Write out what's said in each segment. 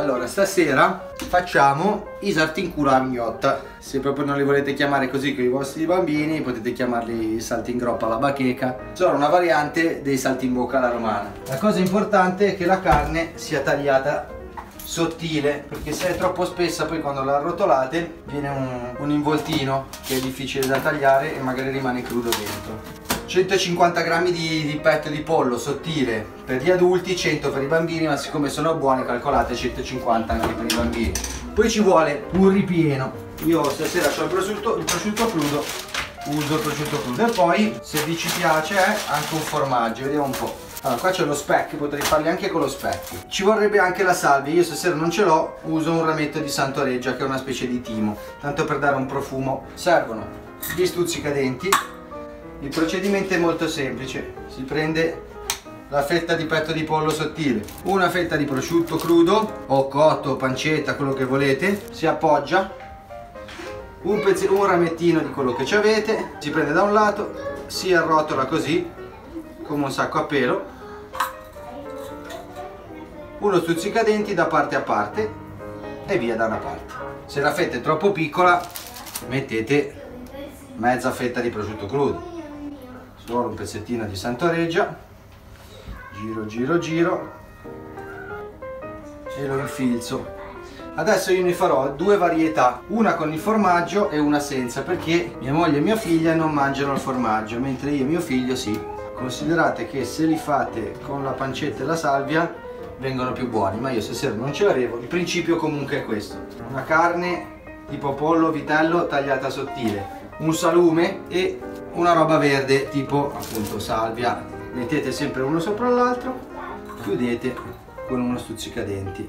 Allora, stasera facciamo i salti in culo a mignotta. Se proprio non li volete chiamare così con i vostri bambini, potete chiamarli salti in groppa alla bacheca. Sono una variante dei salti in bocca alla romana. La cosa importante è che la carne sia tagliata sottile, perché se è troppo spessa poi quando la arrotolate viene un involtino che è difficile da tagliare e magari rimane crudo dentro. 150 grammi di petto di pollo sottile per gli adulti, 100 per i bambini, ma siccome sono buoni calcolate 150 anche per i bambini. Poi ci vuole un ripieno. Io stasera ho il prosciutto crudo, uso il prosciutto crudo, e poi se vi ci piace anche un formaggio, vediamo un po'. Allora, qua c'è lo speck, potrei farli anche con lo speck. Ci vorrebbe anche la salvia, io stasera non ce l'ho, uso un rametto di Santoreggia che è una specie di timo, tanto per dare un profumo. Servono gli stuzzicadenti. Il procedimento è molto semplice, si prende la fetta di petto di pollo sottile, una fetta di prosciutto crudo o cotto, pancetta, quello che volete, si appoggia, un ramettino di quello che ci avete, si prende da un lato, si arrotola così, come un sacco a pelo, uno stuzzicadenti da parte a parte e via da una parte. Se la fetta è troppo piccola mettete mezza fetta di prosciutto crudo, solo un pezzettino di Santoreggia, giro e lo infilzo. Adesso io ne farò due varietà, una con il formaggio e una senza, perché mia moglie e mia figlia non mangiano il formaggio, mentre io e mio figlio sì. Considerate che se li fate con la pancetta e la salvia vengono più buoni, ma io stasera non ce l'avevo. Il principio comunque è questo: una carne tipo pollo, vitello tagliata sottile, un salume e una roba verde tipo appunto salvia, mettete sempre uno sopra l'altro, chiudete con uno stuzzicadenti.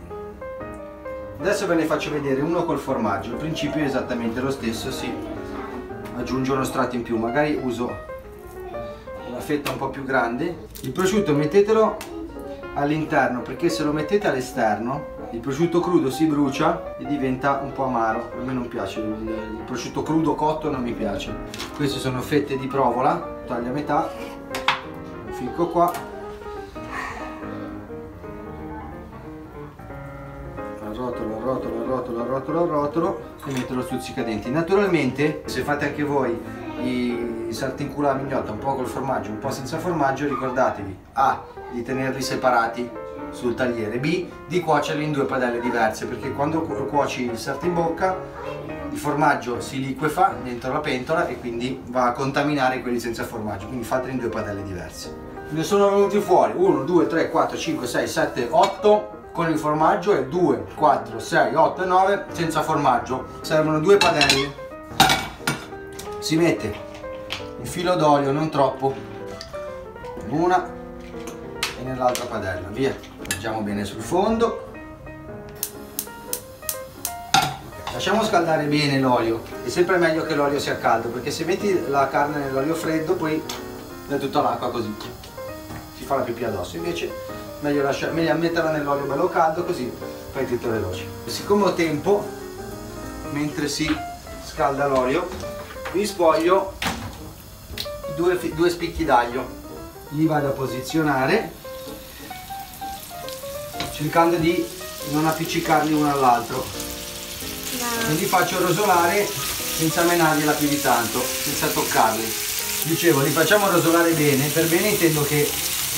Adesso ve ne faccio vedere uno col formaggio. Il principio è esattamente lo stesso, si aggiunge uno strato in più, magari uso una fetta un po' più grande. Il prosciutto mettetelo all'interno, perché se lo mettete all'esterno il prosciutto crudo si brucia e diventa un po' amaro. A me non piace il prosciutto crudo cotto, non mi piace. Queste sono fette di provola, taglio a metà, lo ficco qua, arrotolo e metto lo stuzzicadenti. Naturalmente se fate anche voi i salti in culo alla mignotta, un po' col formaggio, un po' senza formaggio, ricordatevi A, di tenerli separati sul tagliere, B, di cuocerli in due padelle diverse, perché quando cuoci il salto in bocca il formaggio si liquefa dentro la pentola e quindi va a contaminare quelli senza formaggio, quindi fateli in due padelle diverse. Ne sono venuti fuori 1, 2, 3, 4, 5, 6, 7, 8 con il formaggio e 2, 4, 6, 8 e 9 senza formaggio. Servono due padelle. Si mette un filo d'olio, non troppo, in una e nell'altra padella, via. Appoggiamo bene sul fondo. Lasciamo scaldare bene l'olio. È sempre meglio che l'olio sia caldo, perché se metti la carne nell'olio freddo poi è tutta l'acqua così si fa la pipì addosso. Invece meglio metterla nell'olio bello caldo, così fai tutto veloce. Siccome ho tempo, mentre si scalda l'olio, vi spoglio due spicchi d'aglio, li vado a posizionare cercando di non appiccicarli uno all'altro, e li faccio rosolare senza menargliela più di tanto, senza toccarli. Dicevo, li facciamo rosolare bene. Per bene intendo che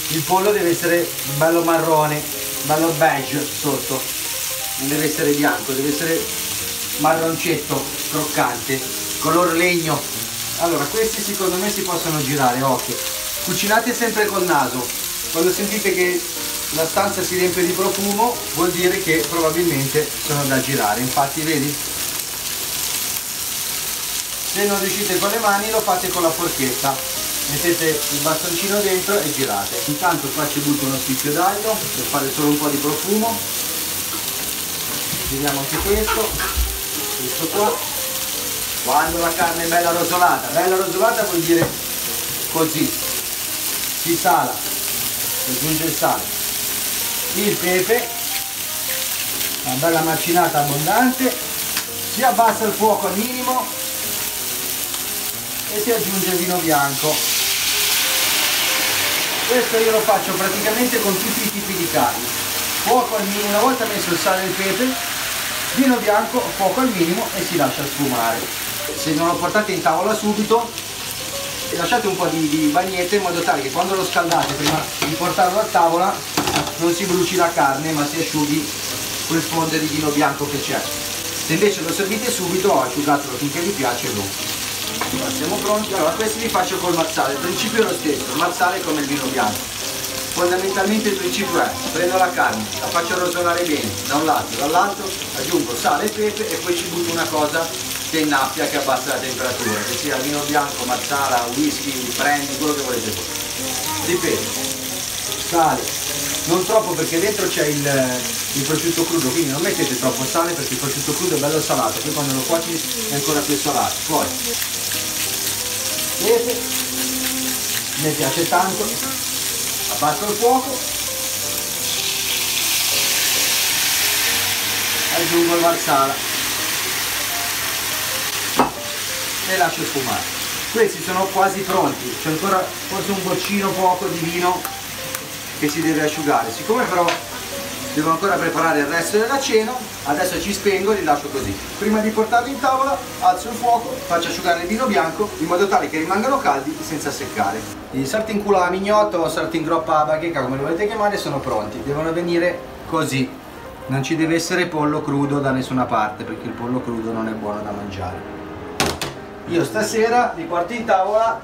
il pollo deve essere bello marrone, bello beige sotto, non deve essere bianco, deve essere marroncetto, croccante, color legno. Allora, questi secondo me si possono girare, occhio. Cucinate sempre col naso. Quando sentite che la stanza si riempie di profumo, vuol dire che probabilmente sono da girare. Infatti, vedi? Se non riuscite con le mani, lo fate con la forchetta. Mettete il bastoncino dentro e girate. Intanto qua ci butto uno spicchio d'aglio per fare solo un po' di profumo. Giriamo anche questo qua. Quando la carne è bella rosolata vuol dire così. Si sala, si aggiunge il sale, il pepe, una bella macinata abbondante, si abbassa il fuoco al minimo e si aggiunge il vino bianco. Questo io lo faccio praticamente con tutti i tipi di carne. fuoco al minimo. Una volta messo il sale e il pepe, vino bianco, fuoco al minimo e si lascia sfumare. Se non lo portate in tavola subito, lasciate un po' di bagnette in modo tale che quando lo scaldate prima di portarlo a tavola non si bruci la carne ma si asciughi quel fondo di vino bianco che c'è. Se invece lo servite subito, asciugatelo finché vi piace e allora, siamo pronti. Allora, questi li faccio col marsale. Il principio è lo stesso, il marsale è come il vino bianco. Fondamentalmente il principio è: prendo la carne, la faccio rosolare bene da un lato e dall'altro, aggiungo sale e pepe e poi ci butto una cosa che innaffia, che abbassa la temperatura, che sia vino bianco, marsala, whisky, brandy, quello che volete voi. Ripeto, sale, non troppo perché dentro c'è il prosciutto crudo, quindi non mettete troppo sale perché il prosciutto crudo è bello salato, poi quando lo cuoci è ancora più salato. Poi pepe, mi piace tanto, abbasso il fuoco, aggiungo il marsala e lascio sfumare. Questi sono quasi pronti, c'è ancora forse un goccino poco di vino che si deve asciugare. Siccome però devo ancora preparare il resto dell'aceno, adesso ci spengo e li lascio così. Prima di portarli in tavola alzo il fuoco, faccio asciugare il vino bianco in modo tale che rimangano caldi senza seccare. I sarti in culo alla mignotta o sarti in groppa alla bacheca, come li volete chiamare, sono pronti. Devono venire così. Non ci deve essere pollo crudo da nessuna parte perché il pollo crudo non è buono da mangiare. Io stasera li porto in tavola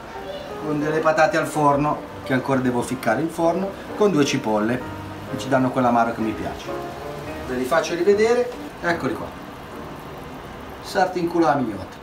con delle patate al forno che ancora devo ficcare in forno, con 2 cipolle che ci danno quell'amaro che mi piace. Ve li faccio rivedere, eccoli qua. Sarti in culo alla mignotta.